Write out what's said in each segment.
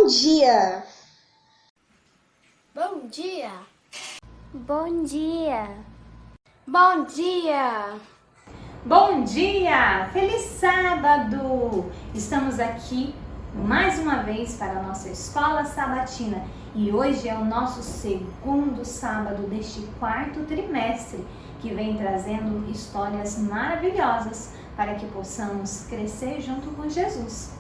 Bom dia! Bom dia! Bom dia! Bom dia! Bom dia! Feliz sábado! Estamos aqui mais uma vez para a nossa escola sabatina e hoje é o nosso segundo sábado deste quarto trimestre que vem trazendo histórias maravilhosas para que possamos crescer junto com Jesus.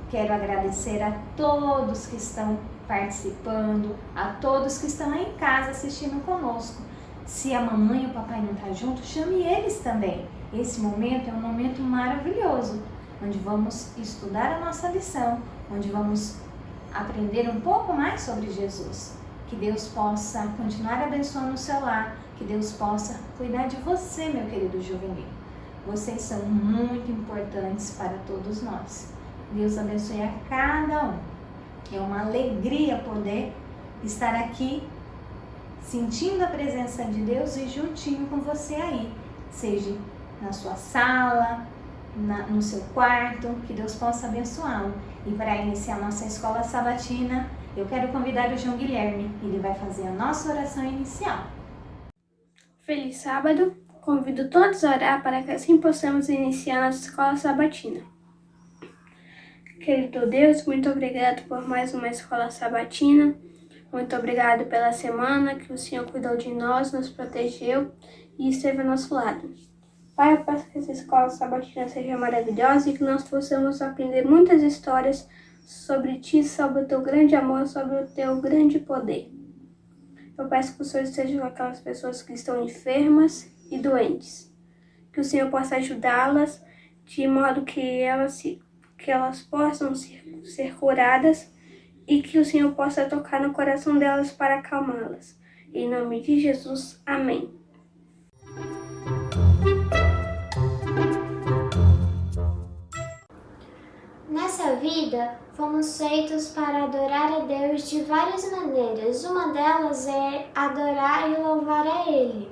Quero agradecer a todos que estão participando, a todos que estão aí em casa assistindo conosco. Se a mamãe e o papai não estão juntos, chame eles também. Esse momento é um momento maravilhoso, onde vamos estudar a nossa lição, onde vamos aprender um pouco mais sobre Jesus. Que Deus possa continuar abençoando o seu lar, que Deus possa cuidar de você, meu querido juvenil. Vocês são muito importantes para todos nós. Deus abençoe a cada um. É uma alegria poder estar aqui sentindo a presença de Deus e juntinho com você aí, seja na sua sala, no seu quarto, que Deus possa abençoá-lo. E para iniciar nossa escola sabatina, eu quero convidar o João Guilherme, ele vai fazer a nossa oração inicial. Feliz sábado, convido todos a orar para que assim possamos iniciar nossa escola sabatina. Querido Deus, muito obrigado por mais uma escola sabatina. Muito obrigado pela semana que o Senhor cuidou de nós, nos protegeu e esteve ao nosso lado. Pai, eu peço que essa escola sabatina seja maravilhosa e que nós possamos aprender muitas histórias sobre Ti, sobre o Teu grande amor, sobre o Teu grande poder. Eu peço que o Senhor esteja com aquelas pessoas que estão enfermas e doentes. Que o Senhor possa ajudá-las de modo que elas possam ser curadas e que o Senhor possa tocar no coração delas para acalmá-las. Em nome de Jesus, amém. Nessa vida, fomos feitos para adorar a Deus de várias maneiras. Uma delas é adorar e louvar a Ele.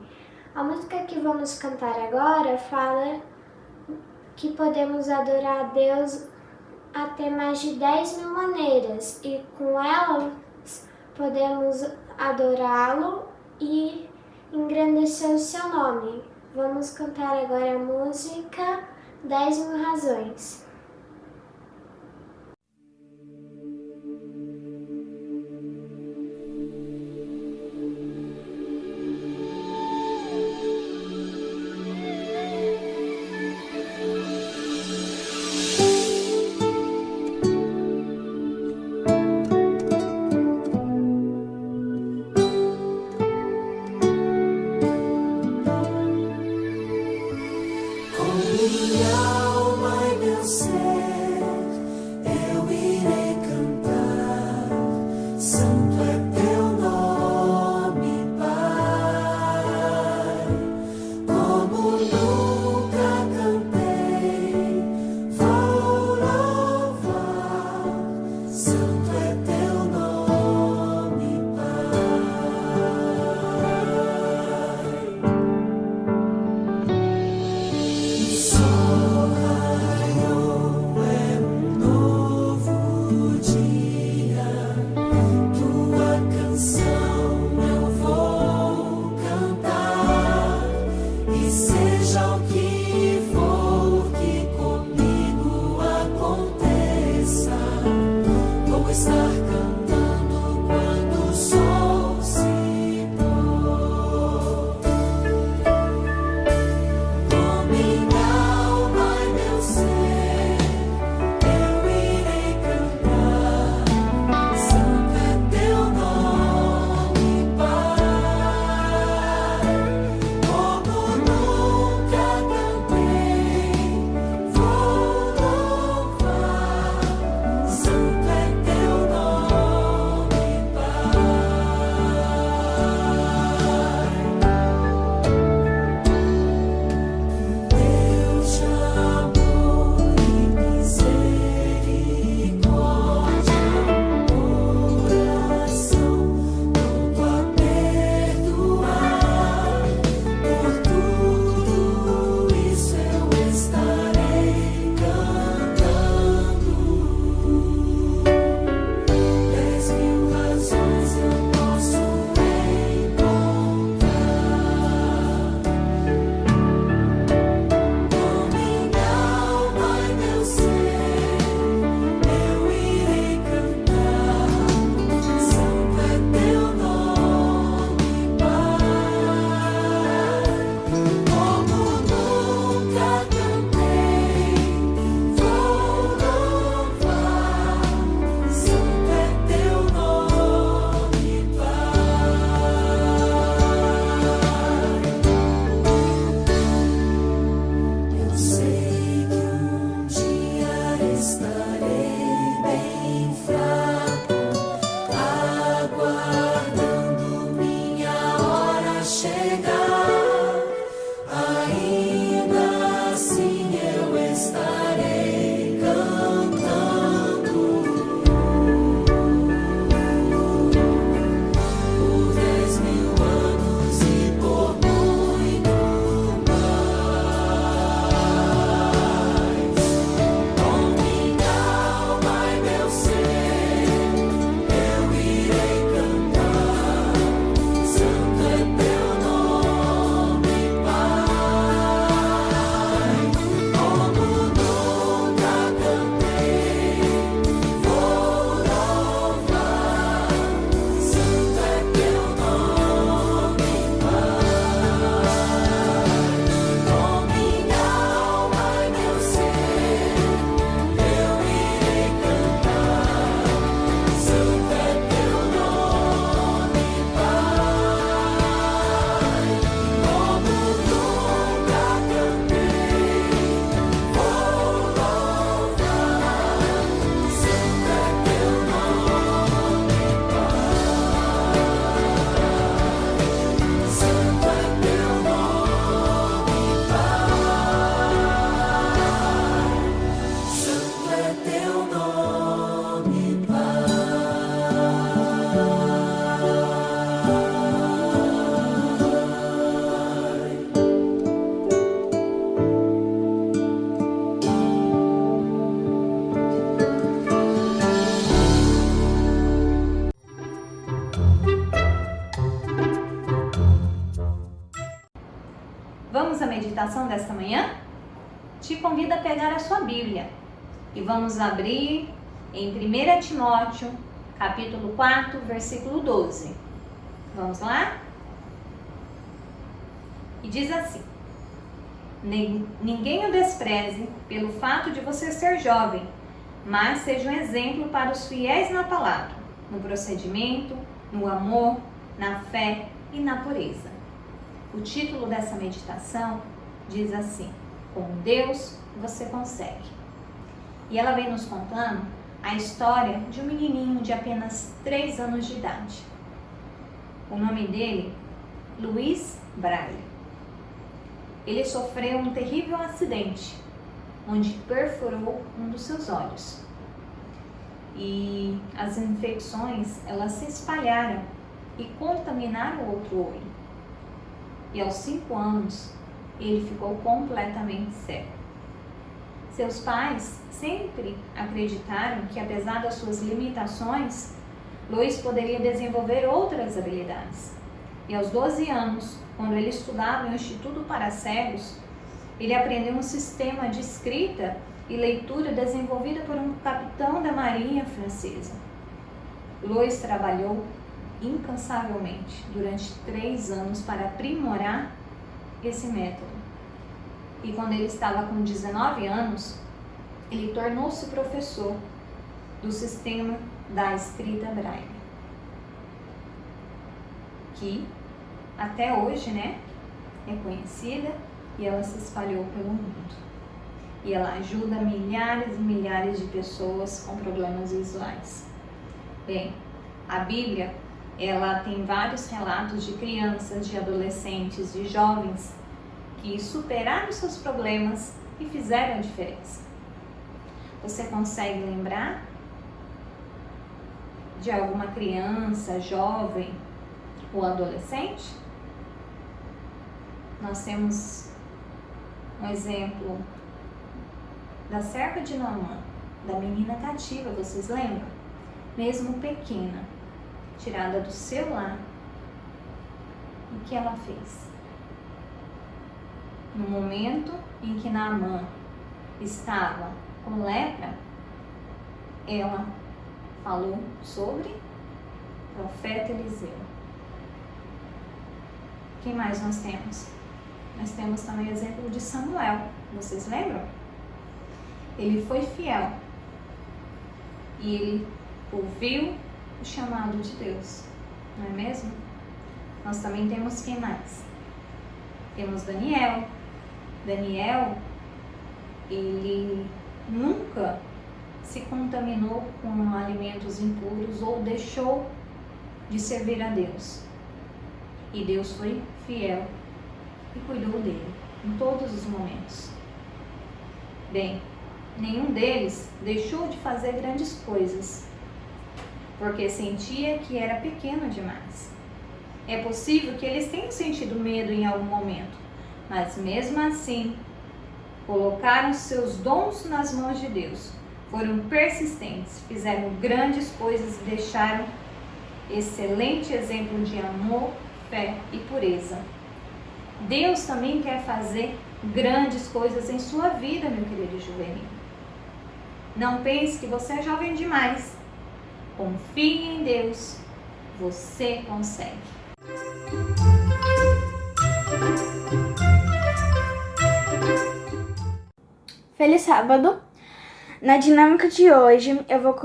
A música que vamos cantar agora fala que podemos adorar a Deus até mais de 10.000 maneiras e com elas podemos adorá-lo e engrandecer o seu nome. Vamos cantar agora a música 10.000 razões. Minha alma e meu ser, eu irei cantar. Santo é teu nome, Pai. Como nunca cantei, vou louvar. Santo é teu nome, seja o que for que comigo aconteça, vou estar cantando quando o sol se pôr. Com minha alma e meu ser, eu irei cantar. Santo é teu nome, Pai. Como nunca cantei, vou louvar. Santo é teu nome, a meditação desta manhã? Te convido a pegar a sua Bíblia e vamos abrir em 1 Timóteo, capítulo 4, versículo 12. Vamos lá? E diz assim: ninguém o despreze pelo fato de você ser jovem, mas seja um exemplo para os fiéis na palavra, no procedimento, no amor, na fé e na pureza. O título dessa meditação diz assim: com Deus você consegue. E ela vem nos contando a história de um menininho de apenas 3 anos de idade. O nome dele, Louis Braille. Ele sofreu um terrível acidente, onde perfurou um dos seus olhos. E as infecções, elas se espalharam e contaminaram o outro olho. E aos 5 anos, ele ficou completamente cego. Seus pais sempre acreditaram que, apesar das suas limitações, Louis poderia desenvolver outras habilidades. E aos 12 anos, quando ele estudava em um instituto para cegos, ele aprendeu um sistema de escrita e leitura desenvolvido por um capitão da marinha francesa. Louis trabalhou incansavelmente durante 3 anos para aprimorar esse método. E quando ele estava com 19 anos, ele tornou-se professor do sistema da escrita braille, que até hoje, é conhecida e ela se espalhou pelo mundo. E ela ajuda milhares e milhares de pessoas com problemas visuais. Bem, a Bíblia, ela tem vários relatos de crianças, de adolescentes, de jovens que superaram seus problemas e fizeram a diferença. Você consegue lembrar de alguma criança, jovem ou adolescente? Nós temos um exemplo da serva de Naamã, da menina cativa, vocês lembram? Mesmo pequena, tirada do seu lar. O que ela fez? No momento em que Naamã estava com lepra, ela falou sobre o profeta Eliseu. Quem mais nós temos? Nós temos também o exemplo de Samuel. Vocês lembram? Ele foi fiel e ele ouviu o chamado de Deus, não é mesmo? Nós também temos quem mais? Temos Daniel. Daniel, ele nunca se contaminou com alimentos impuros ou deixou de servir a Deus. E Deus foi fiel e cuidou dele em todos os momentos. Bem, nenhum deles deixou de fazer grandes coisas, porque sentia que era pequeno demais. É possível que eles tenham sentido medo em algum momento, mas mesmo assim, colocaram seus dons nas mãos de Deus, foram persistentes, fizeram grandes coisas e deixaram excelente exemplo de amor, fé e pureza. Deus também quer fazer grandes coisas em sua vida, meu querido juvenil. Não pense que você é jovem demais. Confie em Deus, você consegue. Feliz sábado! Na dinâmica de hoje, eu vou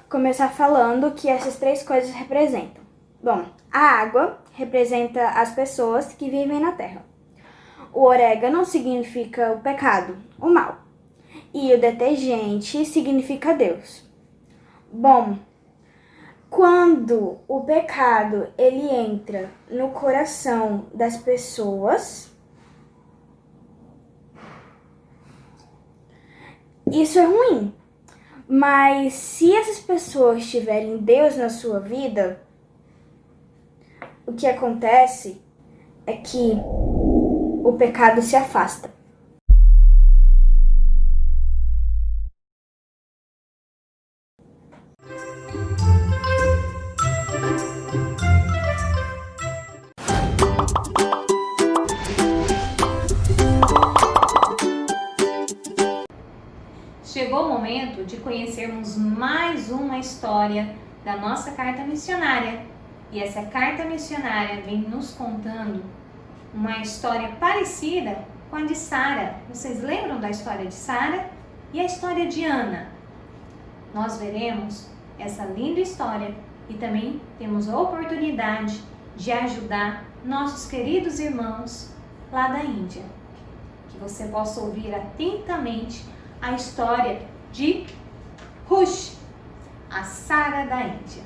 começar falando o que essas 3 coisas representam. Bom, a água representa as pessoas que vivem na terra. O orégano significa o pecado, o mal. E o detergente significa Deus. Bom, quando o pecado ele entra no coração das pessoas, isso é ruim. Mas se essas pessoas tiverem Deus na sua vida, o que acontece é que o pecado se afasta. história da nossa carta missionária. E essa carta missionária vem nos contando uma história parecida com a de Sara. Vocês lembram da história de Sara e a história de Ana? Nós veremos essa linda história e também temos a oportunidade de ajudar nossos queridos irmãos lá da Índia. Que você possa ouvir atentamente a história de Ruth, a Sara da Índia.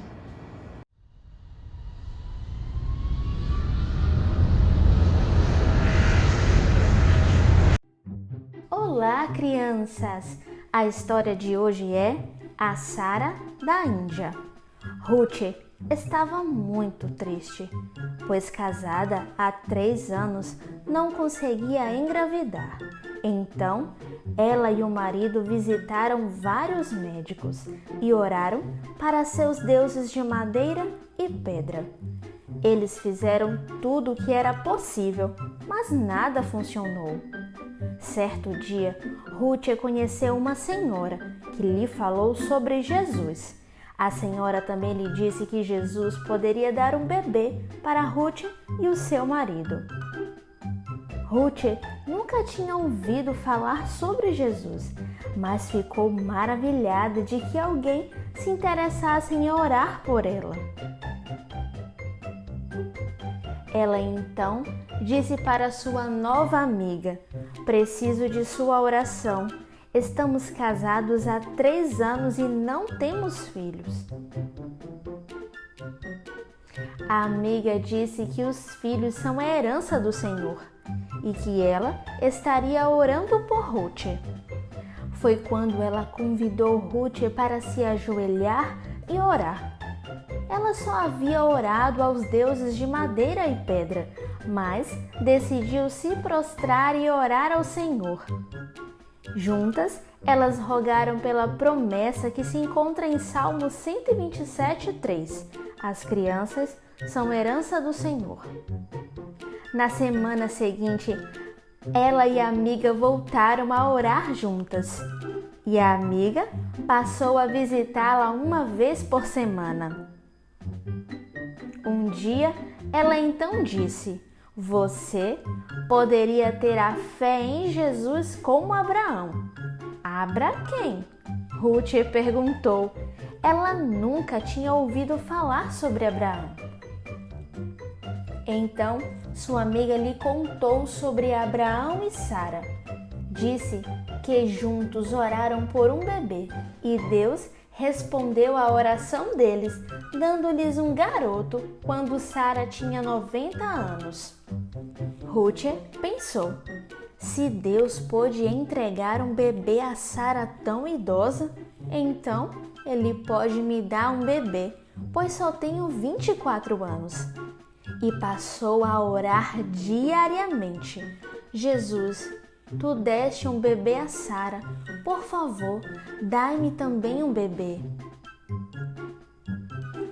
Olá, crianças! A história de hoje é a Sara da Índia. Ruth estava muito triste, pois casada há 3 anos não conseguia engravidar. Então, ela e o marido visitaram vários médicos e oraram para seus deuses de madeira e pedra. Eles fizeram tudo o que era possível, mas nada funcionou. Certo dia, Ruth conheceu uma senhora que lhe falou sobre Jesus. A senhora também lhe disse que Jesus poderia dar um bebê para Ruth e o seu marido. Ruth nunca tinha ouvido falar sobre Jesus, mas ficou maravilhada de que alguém se interessasse em orar por ela. Ela então disse para sua nova amiga: "Preciso de sua oração. Estamos casados há 3 anos e não temos filhos." A amiga disse que os filhos são a herança do Senhor e que ela estaria orando por Ruth. Foi quando ela convidou Ruth para se ajoelhar e orar. Ela só havia orado aos deuses de madeira e pedra, mas decidiu se prostrar e orar ao Senhor. Juntas, elas rogaram pela promessa que se encontra em Salmo 127:3. As crianças são herança do Senhor. Na semana seguinte, ela e a amiga voltaram a orar juntas. E a amiga passou a visitá-la uma vez por semana. Um dia, ela então disse: "Você poderia ter a fé em Jesus como Abraão." "Abra quem?" Ruth perguntou. Ela nunca tinha ouvido falar sobre Abraão. Então, sua amiga lhe contou sobre Abraão e Sara. Disse que juntos oraram por um bebê e Deus respondeu à oração deles, dando-lhes um garoto quando Sara tinha 90 anos. Ruth pensou: se Deus pôde entregar um bebê a Sara tão idosa, então Ele pode me dar um bebê, pois só tenho 24 anos. E passou a orar diariamente: Jesus, Tu deste um bebê a Sara, por favor, dai-me também um bebê.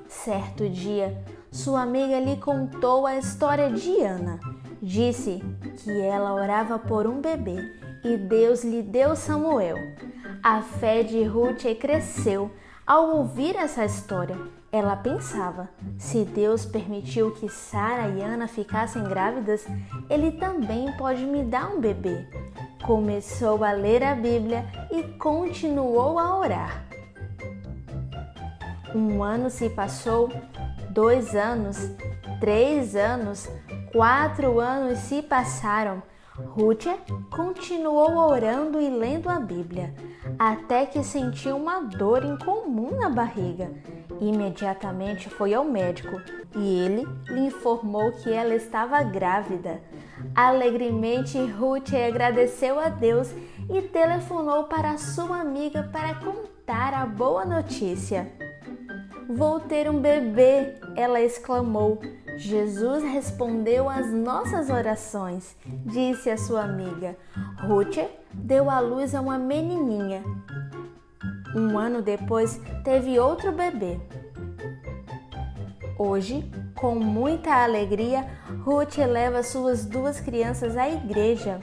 Certo dia, sua amiga lhe contou a história de Ana. Disse que ela orava por um bebê e Deus lhe deu Samuel. A fé de Ruth cresceu ao ouvir essa história. Ela pensava: se Deus permitiu que Sara e Ana ficassem grávidas, Ele também pode me dar um bebê. Começou a ler a Bíblia e continuou a orar. 1 ano se passou, 2 anos, 3 anos, 4 anos se passaram. Ruth continuou orando e lendo a Bíblia, até que sentiu uma dor incomum na barriga. Imediatamente foi ao médico e ele lhe informou que ela estava grávida. Alegremente, Ruth agradeceu a Deus e telefonou para sua amiga para contar a boa notícia. "Vou ter um bebê!" ela exclamou. "Jesus respondeu às nossas orações", disse a sua amiga. Ruth deu à luz a uma menininha. 1 ano depois, teve outro bebê. Hoje, com muita alegria, Ruth leva suas 2 crianças à igreja.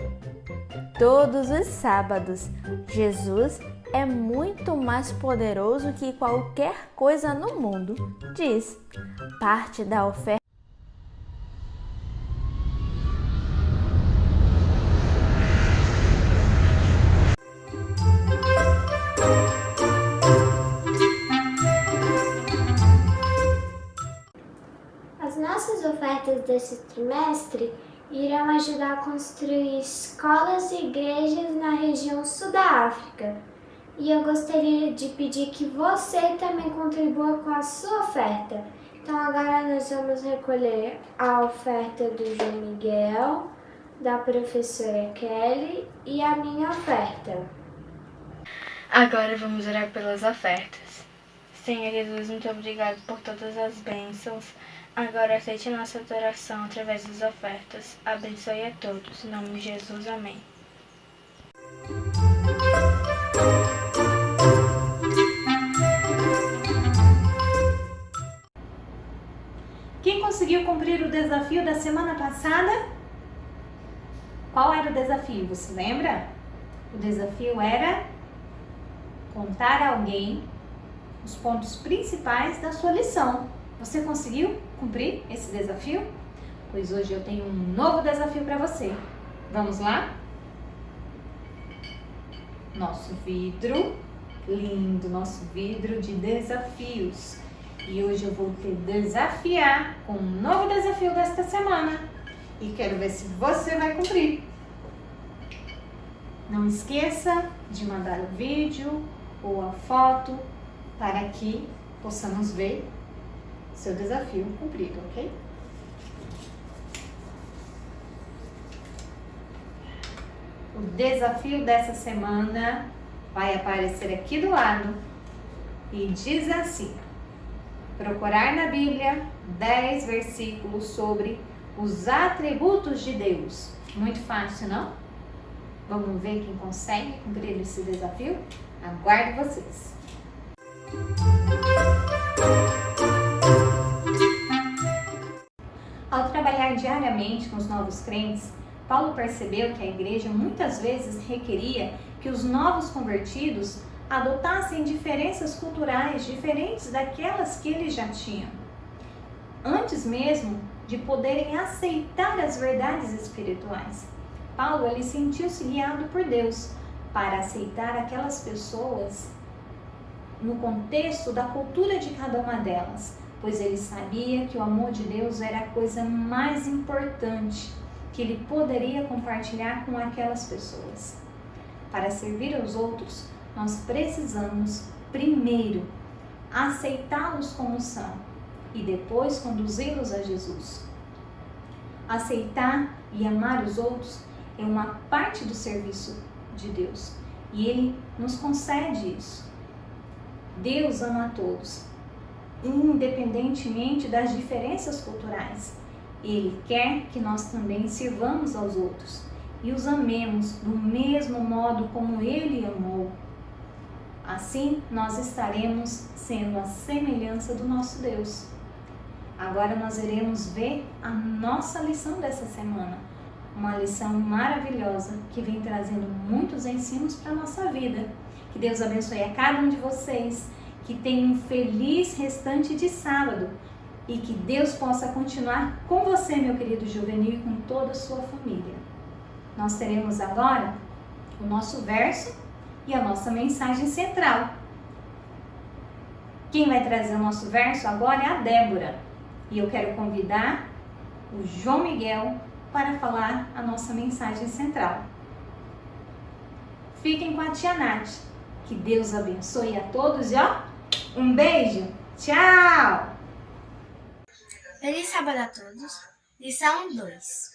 Todos os sábados, Jesus é muito mais poderoso que qualquer coisa no mundo, diz. Parte da oferta. As nossas ofertas desse trimestre irão ajudar a construir escolas e igrejas na região sul da África. E eu gostaria de pedir que você também contribua com a sua oferta. Então agora nós vamos recolher a oferta do João Miguel, da professora Kelly e a minha oferta. Agora vamos orar pelas ofertas. Senhor Jesus, muito obrigado por todas as bênçãos. Agora aceite nossa adoração através das ofertas. Abençoe a todos. Em nome de Jesus, amém. Quem conseguiu cumprir o desafio da semana passada? Qual era o desafio? Você lembra? O desafio era contar a alguém os pontos principais da sua lição. Você conseguiu cumprir esse desafio? Pois hoje eu tenho um novo desafio para você. Vamos lá? Nosso vidro, lindo, nosso vidro de desafios. E hoje eu vou te desafiar com um novo desafio desta semana. E quero ver se você vai cumprir. Não esqueça de mandar o vídeo ou a foto para que possamos ver seu desafio cumprido, ok? O desafio dessa semana vai aparecer aqui do lado e diz assim: procurar na Bíblia 10 versículos sobre os atributos de Deus. Muito fácil, não? Vamos ver quem consegue cumprir esse desafio? Aguardo vocês! Ao trabalhar diariamente com os novos crentes, Paulo percebeu que a igreja muitas vezes requeria que os novos convertidos adotassem diferenças culturais diferentes daquelas que eles já tinham, antes mesmo de poderem aceitar as verdades espirituais. Paulo ele sentiu-se guiado por Deus para aceitar aquelas pessoas no contexto da cultura de cada uma delas, pois ele sabia que o amor de Deus era a coisa mais importante que ele poderia compartilhar com aquelas pessoas. Para servir aos outros, nós precisamos, primeiro, aceitá-los como são e depois conduzi-los a Jesus. Aceitar e amar os outros é uma parte do serviço de Deus e Ele nos concede isso. Deus ama a todos, independentemente das diferenças culturais. Ele quer que nós também sirvamos aos outros e os amemos do mesmo modo como Ele amou. Assim, nós estaremos sendo a semelhança do nosso Deus. Agora nós iremos ver a nossa lição dessa semana. Uma lição maravilhosa que vem trazendo muitos ensinos para a nossa vida. Que Deus abençoe a cada um de vocês. Que tenham um feliz restante de sábado. E que Deus possa continuar com você, meu querido juvenil, e com toda a sua família. Nós teremos agora o nosso verso e a nossa mensagem central. Quem vai trazer o nosso verso agora é a Débora. E eu quero convidar o João Miguel para falar a nossa mensagem central. Fiquem com a tia Nath. Que Deus abençoe a todos e ó, um beijo. Tchau! Feliz sábado a todos. Lição 2.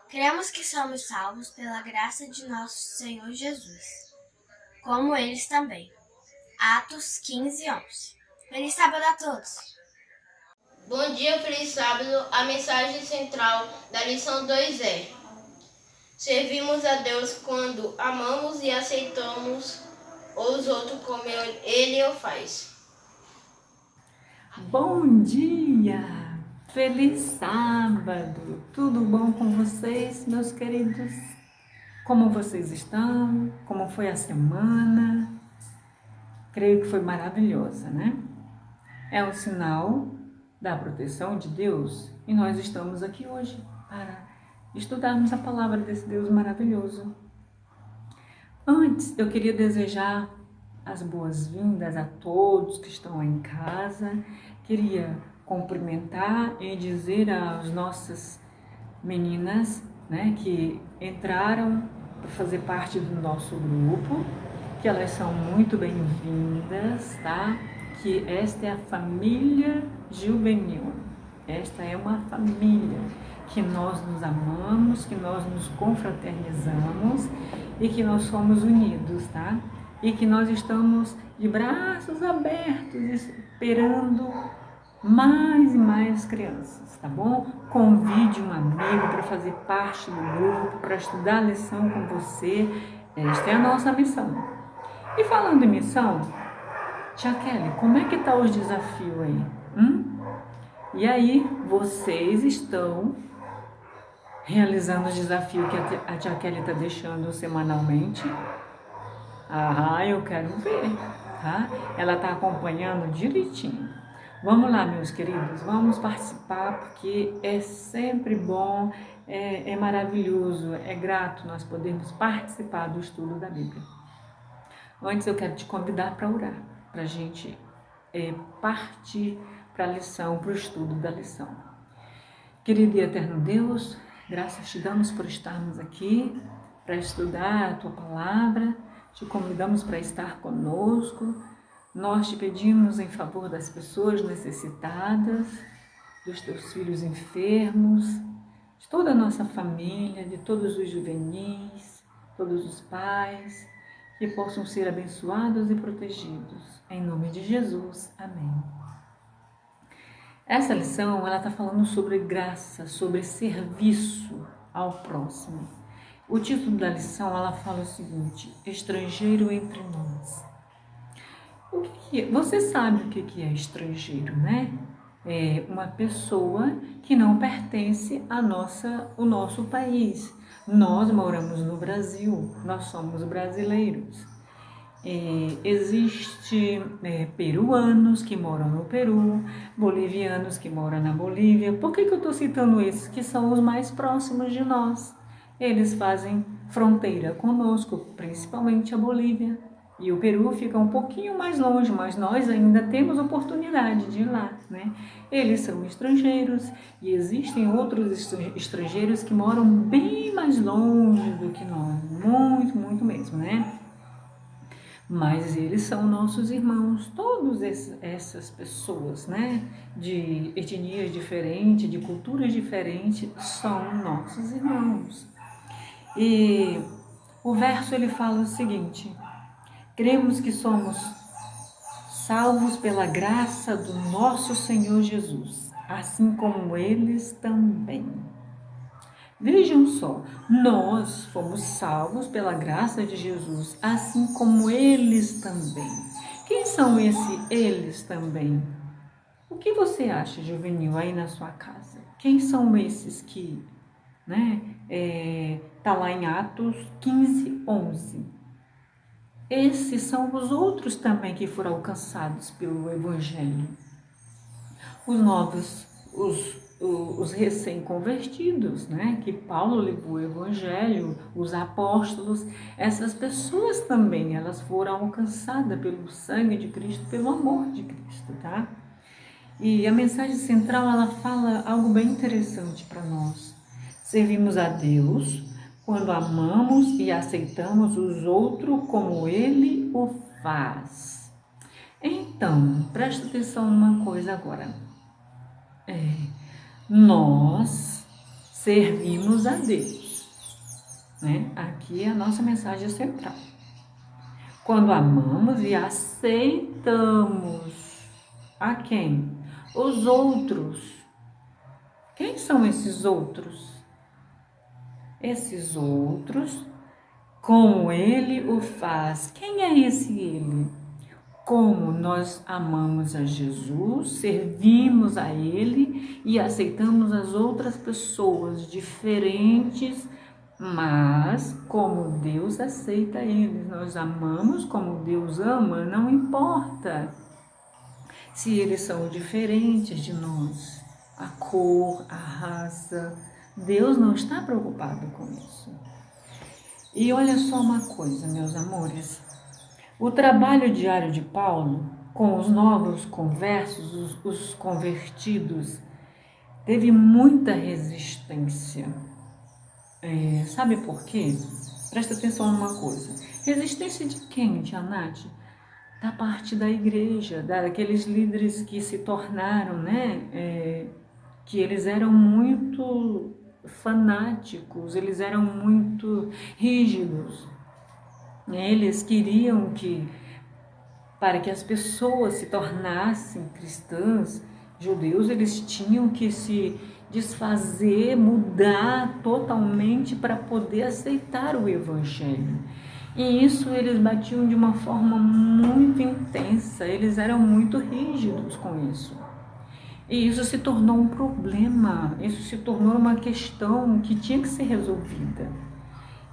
Cremos que somos salvos pela graça de nosso Senhor Jesus, como eles também. Atos 15:11. Feliz sábado a todos. Bom dia, feliz sábado. A mensagem central da lição 2 é: servimos a Deus quando amamos e aceitamos os outros como Ele o faz. Bom dia! Feliz sábado! Tudo bom com vocês, meus queridos? Como vocês estão? Como foi a semana? creio que foi maravilhosa, né? É um sinal da proteção de Deus e nós estamos aqui hoje para estudarmos a palavra desse Deus maravilhoso. Antes, eu queria desejar as boas-vindas a todos que estão aí em casa. Queria cumprimentar e dizer às nossas meninas, né, que entraram para fazer parte do nosso grupo, que elas são muito bem-vindas, tá? Que esta é a família juvenil. Esta é uma família que nós nos amamos, que nós nos confraternizamos e que nós somos unidos, tá? E que nós estamos de braços abertos esperando mais e mais crianças, tá bom? Convide um amigo para fazer parte do grupo, para estudar a lição com você. Esta é a nossa missão. E falando em missão, Tia Kelly, como é que tá os desafios aí? E aí, vocês estão realizando o desafio que a Tia Kelly está deixando semanalmente? Ah, eu quero ver, tá? Ela está acompanhando direitinho. Vamos lá, meus queridos, vamos participar, porque é sempre bom, é maravilhoso, é grato nós podermos participar do estudo da Bíblia. Antes eu quero te convidar para orar, para a gente partir para a lição, para o estudo da lição. Querido e eterno Deus, graças te damos por estarmos aqui para estudar a tua palavra, te convidamos para estar conosco. Nós te pedimos em favor das pessoas necessitadas, dos teus filhos enfermos, de toda a nossa família, de todos os juvenis, todos os pais, que possam ser abençoados e protegidos. Em nome de Jesus. Amém. Essa lição, ela está falando sobre graça, sobre serviço ao próximo. O título da lição, ela fala o seguinte: estrangeiro entre nós. O que é? Você sabe o que é estrangeiro, né? É uma pessoa que não pertence ao nosso país. Nós moramos no Brasil, nós somos brasileiros. Existem peruanos que moram no Peru, bolivianos que moram na Bolívia. Por que eu estou citando esses? Que são os mais próximos de nós. Eles fazem fronteira conosco, principalmente a Bolívia. E o Peru fica um pouquinho mais longe, mas nós ainda temos oportunidade de ir lá, né? Eles são estrangeiros e existem outros estrangeiros que moram bem mais longe do que nós, muito, muito mesmo, né? Mas eles são nossos irmãos, todas essas pessoas, né? De etnias diferentes, de culturas diferentes, são nossos irmãos. E o verso ele fala o seguinte: cremos que somos salvos pela graça do nosso Senhor Jesus, assim como eles também. Vejam só, nós fomos salvos pela graça de Jesus, assim como eles também. Quem são eles também? O que você acha, juvenil, aí na sua casa? Quem são esses que, né, tá lá em Atos 15:11. Esses são os outros também que foram alcançados pelo Evangelho. Os novos, os recém-convertidos, né? Que Paulo levou o Evangelho, os apóstolos, essas pessoas também, elas foram alcançadas pelo sangue de Cristo, pelo amor de Cristo, tá? E a mensagem central, ela fala algo bem interessante para nós. Servimos a Deus quando amamos e aceitamos os outros como Ele o faz. Então, presta atenção numa coisa agora. Nós servimos a Deus, né? Aqui é a nossa mensagem central. Quando amamos e aceitamos a quem? Os outros. Quem são esses outros? Esses outros, como Ele o faz. Quem é esse Ele? Como nós amamos a Jesus, servimos a Ele e aceitamos as outras pessoas diferentes Mas como Deus aceita eles, nós amamos como Deus ama, não importa se eles são diferentes de nós, a cor, a raça, Deus não está preocupado com isso. E olha só uma coisa, meus amores, o trabalho diário de Paulo com os novos conversos, os convertidos, teve muita resistência. Sabe por quê? Presta atenção numa coisa. Resistência de quem, Tia Nath? Da parte da igreja, daqueles líderes que se tornaram, né? Que eles eram muito fanáticos, eles eram muito rígidos. Eles queriam que, para que as pessoas se tornassem cristãs, judeus, eles tinham que se desfazer, mudar totalmente para poder aceitar o evangelho. E isso eles batiam de uma forma muito intensa, eles eram muito rígidos com isso. E isso se tornou um problema, isso se tornou uma questão que tinha que ser resolvida.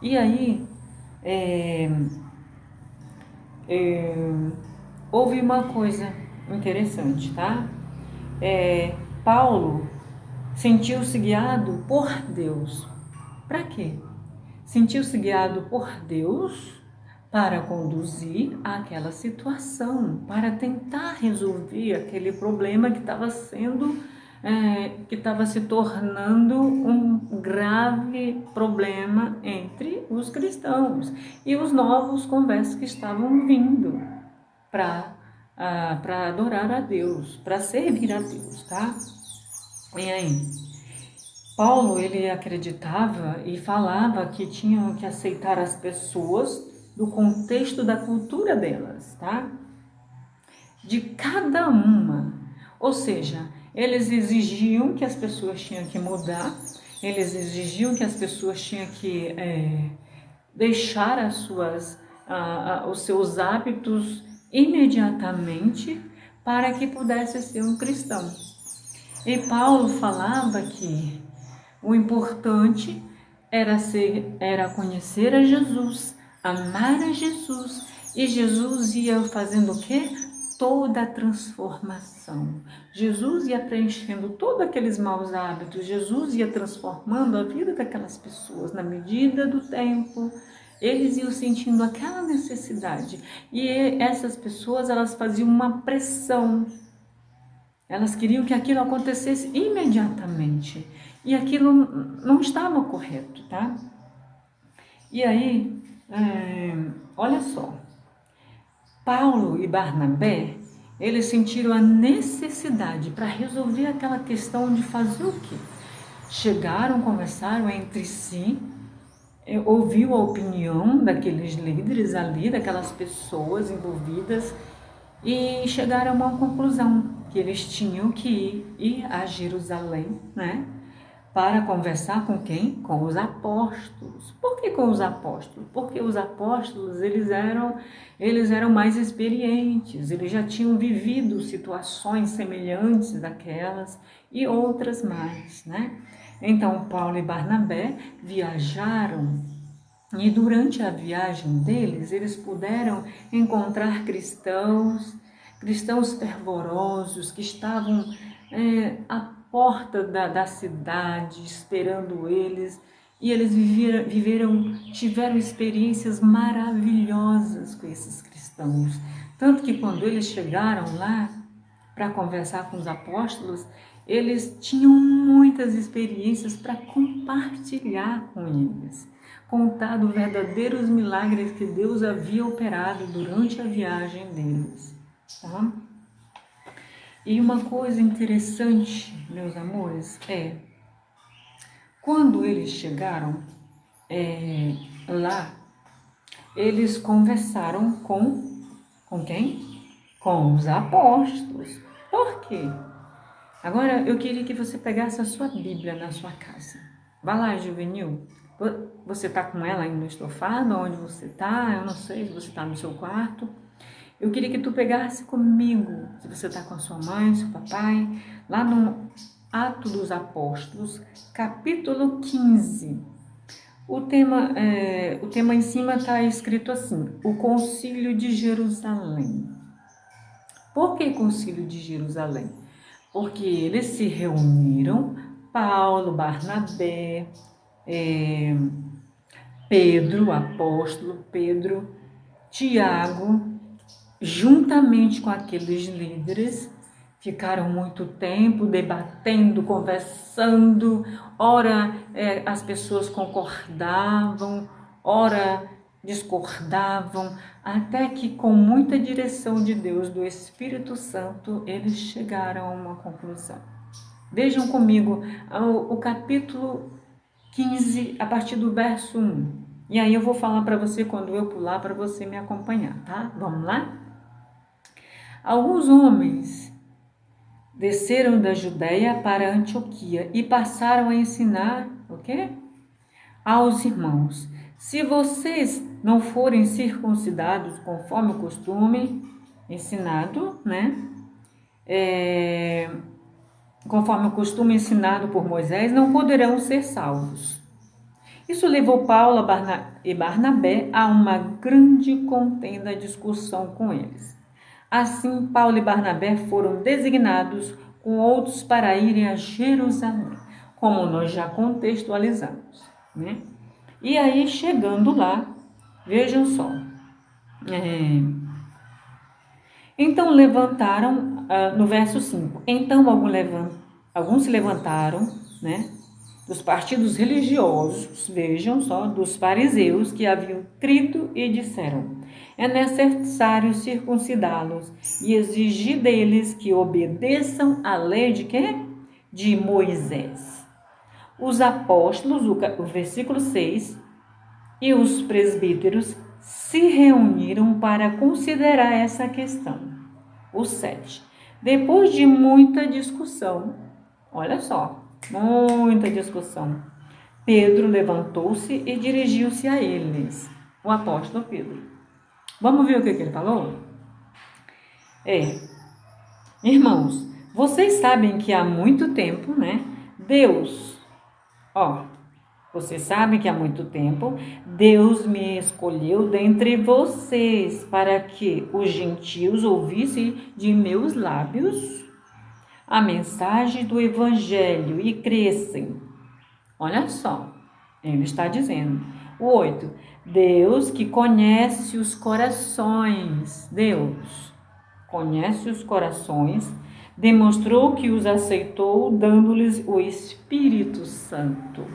E aí, houve uma coisa interessante, tá? Paulo sentiu-se guiado por Deus. Para quê? Sentiu-se guiado por Deus para conduzir aquela situação, para tentar resolver aquele problema que estava se tornando um grave problema entre os cristãos e os novos conversos que estavam vindo para adorar a Deus, para servir a Deus, tá? E aí, Paulo, ele acreditava e falava que tinham que aceitar as pessoas do contexto da cultura delas, tá? De cada uma. Ou seja, eles exigiam que as pessoas tinham que mudar, eles exigiam que as pessoas tinham que deixar os seus hábitos imediatamente para que pudesse ser um cristão. E Paulo falava que o importante era conhecer a Jesus, amar a Jesus, e Jesus ia fazendo o quê? Toda a transformação. Jesus ia preenchendo todos aqueles maus hábitos, Jesus ia transformando a vida daquelas pessoas na medida do tempo. Eles iam sentindo aquela necessidade. E essas pessoas, elas faziam uma pressão. Elas queriam que aquilo acontecesse imediatamente. E aquilo não estava correto, tá? E aí, olha só. Paulo e Barnabé, eles sentiram a necessidade para resolver aquela questão de fazer o quê? Chegaram, conversaram entre si, ouviu a opinião daqueles líderes ali, daquelas pessoas envolvidas, e chegaram a uma conclusão, que eles tinham que ir a Jerusalém, né? Para conversar com quem? Com os apóstolos. Por que com os apóstolos? Porque os apóstolos, eles eram mais experientes, eles já tinham vivido situações semelhantes daquelas e outras mais, né? Então, Paulo e Barnabé viajaram e durante a viagem deles, eles puderam encontrar cristãos fervorosos que estavam à porta da cidade, esperando eles, e eles tiveram experiências maravilhosas com esses cristãos. Tanto que quando eles chegaram lá para conversar com os apóstolos, eles tinham muitas experiências para compartilhar com eles, contar dos verdadeiros milagres que Deus havia operado durante a viagem deles, tá? E uma coisa interessante, meus amores, quando eles chegaram lá, eles conversaram com quem? Com os apóstolos. Por quê? Agora, eu queria que você pegasse a sua Bíblia na sua casa. Vai lá, Juvenil. Você está com ela aí no estofado? Onde você está? Eu não sei se você está no seu quarto. Eu queria que tu pegasse comigo, se você está com a sua mãe, seu papai, lá no Atos dos Apóstolos, capítulo 15. O tema em cima está escrito assim: o Concílio de Jerusalém. Por que Concílio de Jerusalém? Porque eles se reuniram, Paulo, Barnabé, Pedro, o apóstolo Pedro, Tiago, juntamente com aqueles líderes, ficaram muito tempo debatendo, conversando. Ora, as pessoas concordavam, ora discordavam, até que com muita direção de Deus, do Espírito Santo, eles chegaram a uma conclusão. Vejam comigo o capítulo 15, a partir do verso 1. E aí eu vou falar para você quando eu pular, para você me acompanhar, tá? Vamos lá? Alguns homens desceram da Judéia para Antioquia e passaram a ensinar o quê? Aos irmãos: se vocês não forem circuncidados conforme o costume ensinado, né? Conforme o costume ensinado por Moisés, não poderão ser salvos. Isso levou Paulo e Barnabé a uma grande contenda, discussão com eles. Assim, Paulo e Barnabé foram designados com outros para irem a Jerusalém, como nós já contextualizamos, né? E aí, chegando lá, vejam só. Então levantaram, no verso 5, então alguns se levantaram, né, dos partidos religiosos, vejam só, dos fariseus que haviam crido e disseram: é necessário circuncidá-los e exigir deles que obedeçam à lei de quê? De Moisés. Os apóstolos, o versículo 6, e os presbíteros se reuniram para considerar essa questão. O 7. Depois de muita discussão, olha só, muita discussão, Pedro levantou-se e dirigiu-se a eles, o apóstolo Pedro. Vamos ver o que ele falou? Irmãos, vocês sabem que há muito tempo, né, vocês sabem que há muito tempo Deus me escolheu dentre vocês para que os gentios ouvissem de meus lábios a mensagem do Evangelho e crescem. Olha só, ele está dizendo. O 8. Deus que conhece os corações. Deus conhece os corações, demonstrou que os aceitou, dando-lhes o Espírito Santo,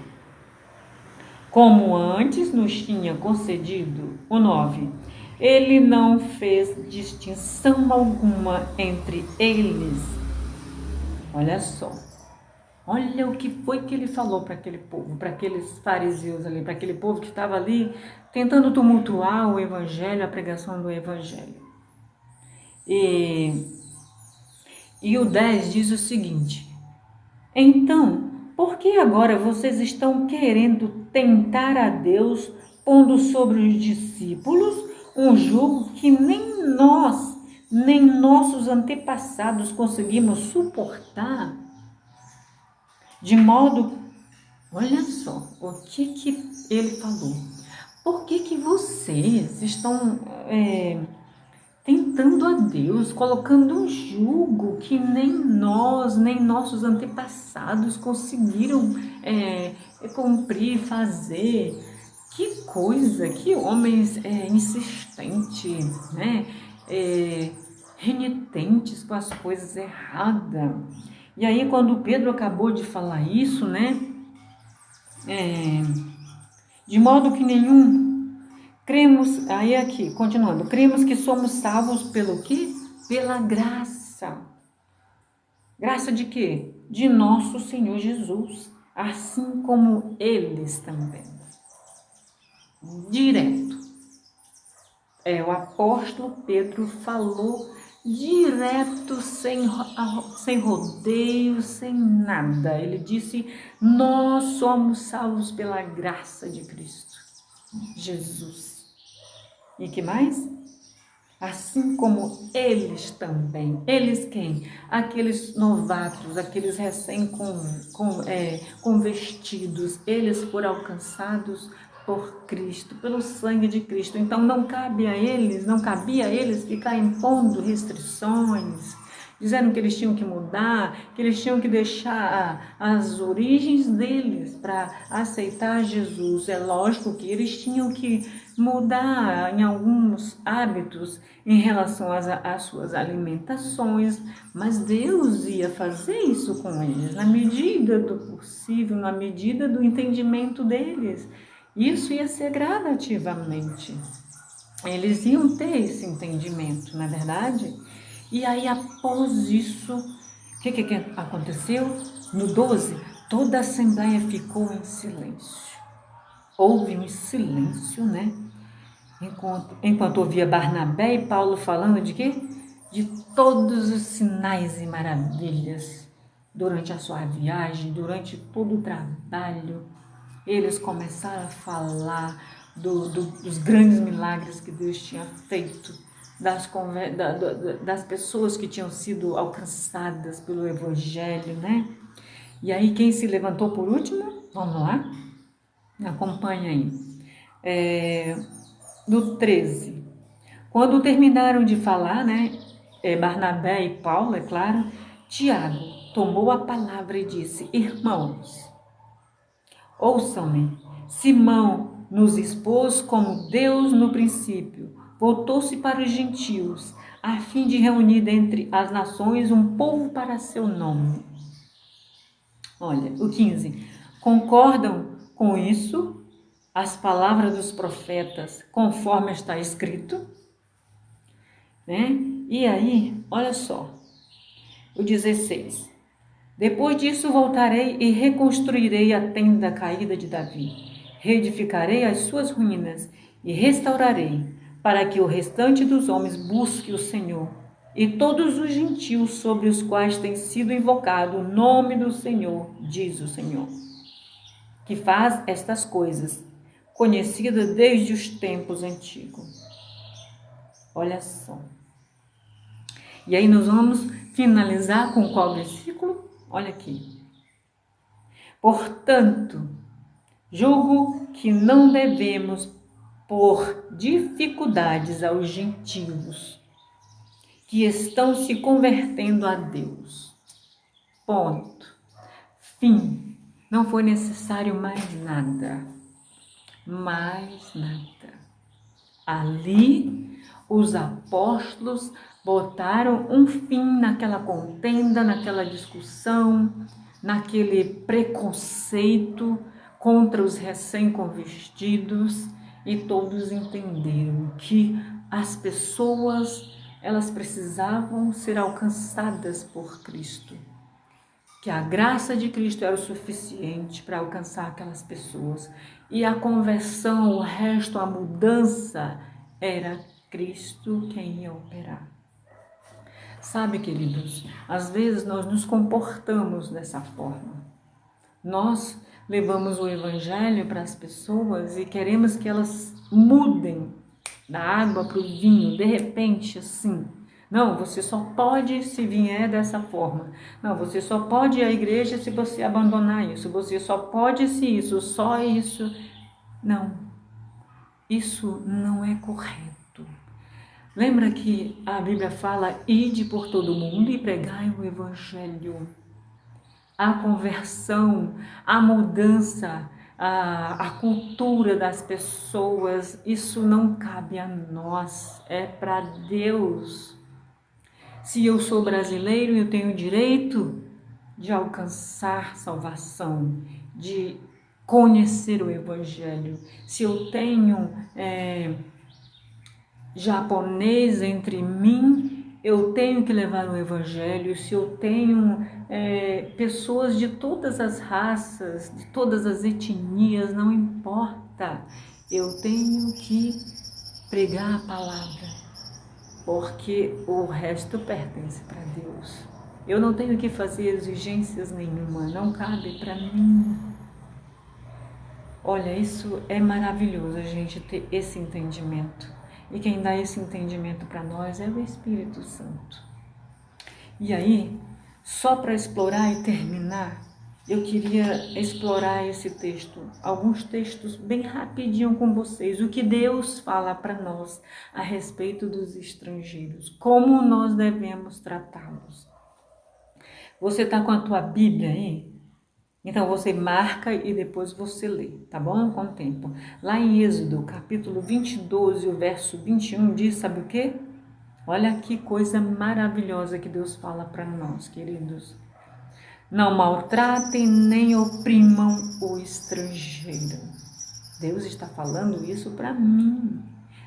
como antes nos tinha concedido. O 9. Ele não fez distinção alguma entre eles. Olha só. Olha o que foi que ele falou para aquele povo, para aqueles fariseus ali, para aquele povo que estava ali tentando tumultuar o Evangelho, a pregação do Evangelho. E o 10 diz o seguinte: então, por que agora vocês estão querendo tentar a Deus, pondo sobre os discípulos um jugo que nem nós, nem nossos antepassados conseguimos suportar? De modo, olha só o que ele falou. Por que vocês estão tentando a Deus, colocando um jugo que nem nós, nem nossos antepassados conseguiram cumprir, fazer? Que coisa, que homens insistentes, né? Renitentes com as coisas erradas. E aí, quando Pedro acabou de falar isso, né? De modo que nenhum, cremos, aí aqui, continuando, cremos que somos salvos pelo quê? Pela graça. Graça de quê? De nosso Senhor Jesus, assim como eles também. Direto. O apóstolo Pedro falou direto, sem rodeio, sem nada. Ele disse: nós somos salvos pela graça de Cristo Jesus. E que mais? Assim como eles também. Eles quem? Aqueles novatos, aqueles recém-convertidos. Eles foram alcançados por Cristo, pelo sangue de Cristo. Então não cabia a eles ficar impondo restrições, dizendo que eles tinham que mudar, que eles tinham que deixar as origens deles para aceitar Jesus. É lógico que eles tinham que mudar em alguns hábitos em relação às suas alimentações, mas Deus ia fazer isso com eles, na medida do possível, na medida do entendimento deles. Isso ia ser gradativamente. Eles iam ter esse entendimento, não é verdade? E aí, após isso, o que aconteceu? No 12, toda a Assembleia ficou em silêncio. Houve um silêncio, né? Enquanto ouvia Barnabé e Paulo falando de quê? De todos os sinais e maravilhas durante a sua viagem, durante todo o trabalho. Eles começaram a falar dos grandes milagres que Deus tinha feito, das pessoas que tinham sido alcançadas pelo Evangelho, né? E aí, quem se levantou por último? Vamos lá? Acompanha aí. No 13. Quando terminaram de falar, né? Barnabé e Paulo, é claro, Tiago tomou a palavra e disse: Irmãos, ouçam-me. Simão nos expôs como Deus no princípio voltou-se para os gentios, a fim de reunir dentre as nações um povo para seu nome. Olha, o 15. Concordam com isso as palavras dos profetas, conforme está escrito? Né? E aí, olha só, o 16. Depois disso voltarei e reconstruirei a tenda caída de Davi, reedificarei as suas ruínas e restaurarei, para que o restante dos homens busque o Senhor, e todos os gentios sobre os quais tem sido invocado o nome do Senhor, diz o Senhor, que faz estas coisas, conhecida desde os tempos antigos. Olha só. E aí nós vamos finalizar com qual versículo? Olha aqui. Portanto, julgo que não devemos pôr dificuldades aos gentios que estão se convertendo a Deus. Ponto. Fim. Não foi necessário mais nada. Mais nada. Ali, os apóstolos botaram um fim naquela contenda, naquela discussão, naquele preconceito contra os recém-convertidos, e todos entenderam que as pessoas, elas precisavam ser alcançadas por Cristo, que a graça de Cristo era o suficiente para alcançar aquelas pessoas, e a conversão, o resto, a mudança, era Cristo quem ia operar. Sabe, queridos, às vezes nós nos comportamos dessa forma. Nós levamos o Evangelho para as pessoas e queremos que elas mudem da água para o vinho, de repente, assim. Não, você só pode se vier dessa forma. Não, você só pode ir à igreja se você abandonar isso. Você só pode se isso, só isso. Não, isso não é correto. Lembra que a Bíblia fala: ide por todo mundo e pregai o Evangelho. A conversão, a mudança, a cultura das pessoas, isso não cabe a nós, é para Deus. Se eu sou brasileiro, eu tenho o direito de alcançar salvação, de conhecer o Evangelho. Se eu tenho japonês entre mim, eu tenho que levar o Evangelho. Se eu tenho pessoas de todas as raças, de todas as etnias, não importa. Eu tenho que pregar a palavra, porque o resto pertence para Deus. Eu não tenho que fazer exigências nenhuma, não cabe para mim. Olha, isso é maravilhoso, a gente ter esse entendimento. E quem dá esse entendimento para nós é o Espírito Santo. E aí, só para explorar e terminar, eu queria explorar esse texto, alguns textos bem rapidinho com vocês. O que Deus fala para nós a respeito dos estrangeiros, como nós devemos tratá-los. Você está com a tua Bíblia aí? Então você marca e depois você lê, tá bom? Com o tempo. Lá em Êxodo, capítulo 22, o verso 21, diz, sabe o quê? Olha que coisa maravilhosa que Deus fala para nós, queridos. Não maltratem nem oprimam o estrangeiro. Deus está falando isso para mim.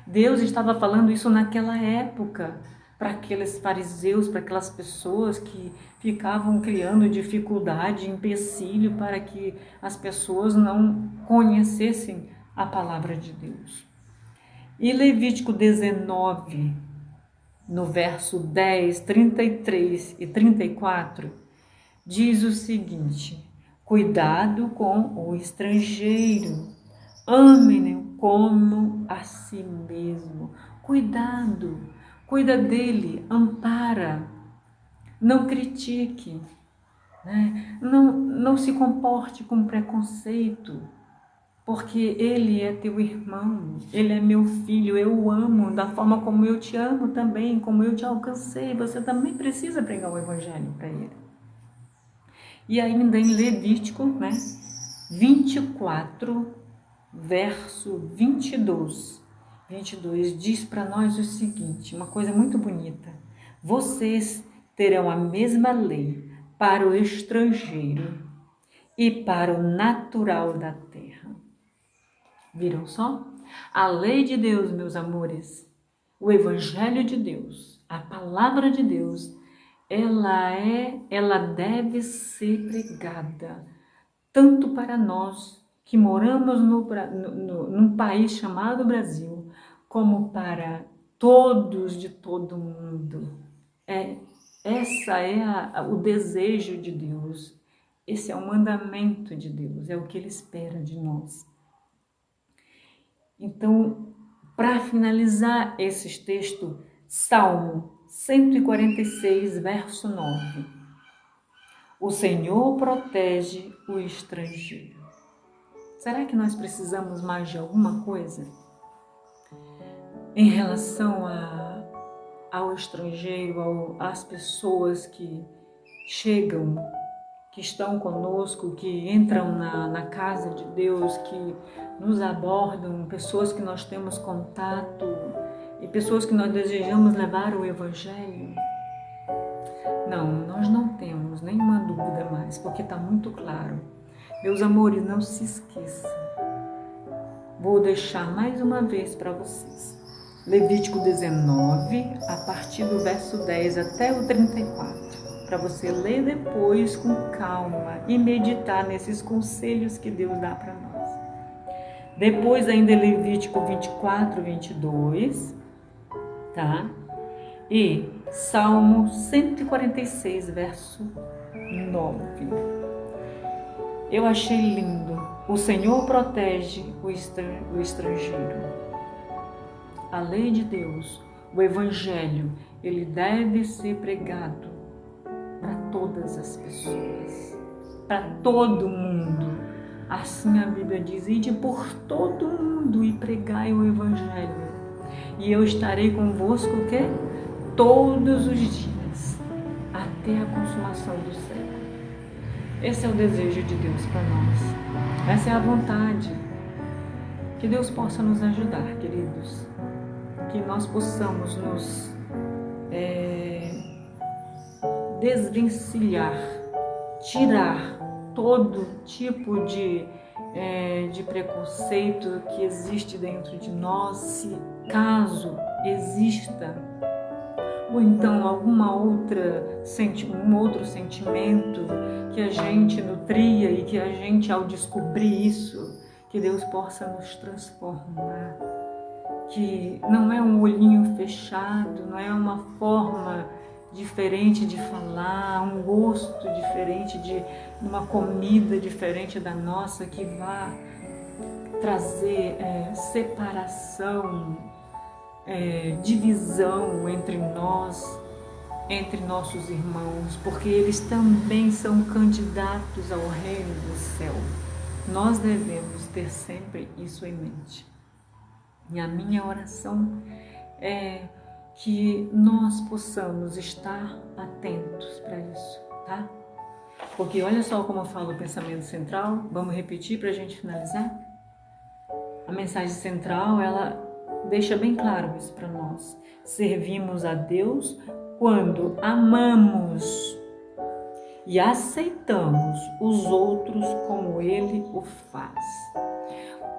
Deus estava falando isso naquela época, para aqueles fariseus, para aquelas pessoas que ficavam criando dificuldade, empecilho para que as pessoas não conhecessem a palavra de Deus. E Levítico 19, no verso 10, 33 e 34, diz o seguinte: cuidado com o estrangeiro, ame-o como a si mesmo. Cuidado, cuida dele, ampara, não critique, né? Não se comporte com preconceito, porque ele é teu irmão, ele é meu filho, eu o amo da forma como eu te amo também, como eu te alcancei. Você também precisa pregar o evangelho para ele. E ainda em Levítico, 24, verso 22 diz para nós o seguinte, uma coisa muito bonita: vocês terão a mesma lei para o estrangeiro e para o natural da terra. Viram só? A lei de Deus, meus amores, o evangelho de Deus, a palavra de Deus, ela deve ser pregada tanto para nós que moramos num país chamado Brasil, como para todos de todo mundo. Essa é o desejo de Deus, esse é o mandamento de Deus, é o que Ele espera de nós. Então, para finalizar esses textos, Salmo 146, verso 9. O Senhor protege o estrangeiro. Será que nós precisamos mais de alguma coisa em relação ao estrangeiro, às pessoas que chegam, que estão conosco, que entram na casa de Deus, que nos abordam, pessoas que nós temos contato e pessoas que nós desejamos levar o evangelho? Não, nós não temos nenhuma dúvida mais, porque está muito claro. Meus amores, não se esqueçam. Vou deixar mais uma vez para vocês. Levítico 19, a partir do verso 10 até o 34. Para você ler depois com calma e meditar nesses conselhos que Deus dá para nós. Depois ainda Levítico 24, 22, tá? E Salmo 146, verso 9. Eu achei lindo. O Senhor protege o estrangeiro. A lei de Deus, o evangelho, ele deve ser pregado para todas as pessoas, para todo mundo. Assim a Bíblia diz: ide por todo mundo e pregai o evangelho. E eu estarei convosco o quê? Todos os dias, até a consumação do século. Esse é o desejo de Deus para nós. Essa é a vontade. Que Deus possa nos ajudar, queridos. Que nós possamos nos desvencilhar, tirar todo tipo de preconceito que existe dentro de nós, se caso exista, ou então um outro sentimento que a gente nutria e que a gente, ao descobrir isso, que Deus possa nos transformar, que não é um olhinho fechado, não é uma forma diferente de falar, um gosto diferente de uma comida diferente da nossa que vá trazer separação, divisão entre nós. entre nossos irmãos, porque eles também são candidatos ao reino do céu. Nós devemos ter sempre isso em mente. E a minha oração é que nós possamos estar atentos para isso, tá? Porque olha só como eu falo o pensamento central, vamos repetir para a gente finalizar? A mensagem central, ela deixa bem claro isso para nós. Servimos a Deus quando amamos e aceitamos os outros como Ele o faz.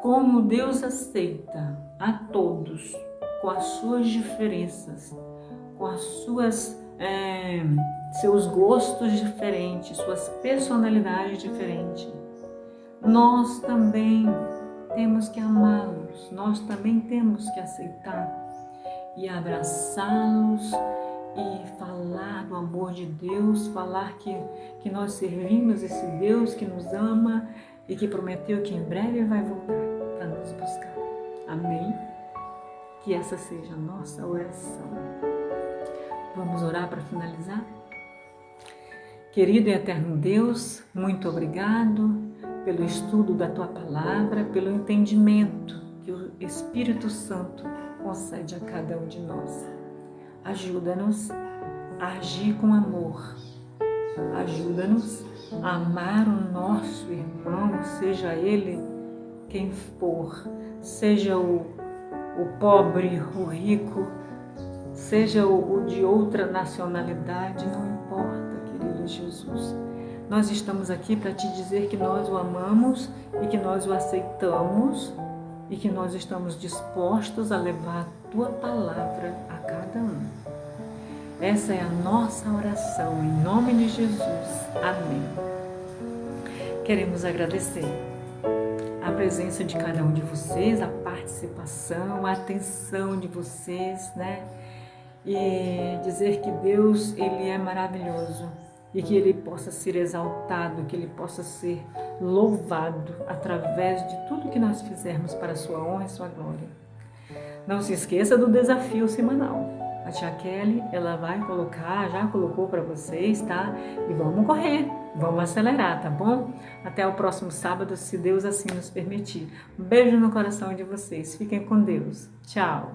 Como Deus aceita a todos com as suas diferenças, com as seus gostos diferentes, suas personalidades diferentes, nós também temos que amá-los, nós também temos que aceitar e abraçá-los e falar do amor de Deus, falar que nós servimos esse Deus que nos ama e que prometeu que em breve vai voltar para nos buscar. Amém? Que essa seja a nossa oração. Vamos orar para finalizar? Querido e eterno Deus, muito obrigado pelo estudo da Tua Palavra, pelo entendimento que o Espírito Santo concede a cada um de nós. Ajuda-nos a agir com amor. Ajuda-nos a amar o nosso irmão, seja ele quem for, seja o pobre, o rico, seja o de outra nacionalidade, não importa, querido Jesus. Nós estamos aqui para te dizer que nós o amamos e que nós o aceitamos e que nós estamos dispostos a levar a tua palavra a cada um. Essa é a nossa oração, em nome de Jesus. Amém. Queremos agradecer a presença de cada um de vocês, a participação, a atenção de vocês, né? E dizer que Deus, Ele é maravilhoso e que Ele possa ser exaltado, que Ele possa ser louvado através de tudo que nós fizermos para a sua honra e sua glória. Não se esqueça do desafio semanal. A tia Kelly, ela vai colocar, já colocou para vocês, tá? E vamos correr, vamos acelerar, tá bom? Até o próximo sábado, se Deus assim nos permitir. Um beijo no coração de vocês. Fiquem com Deus. Tchau.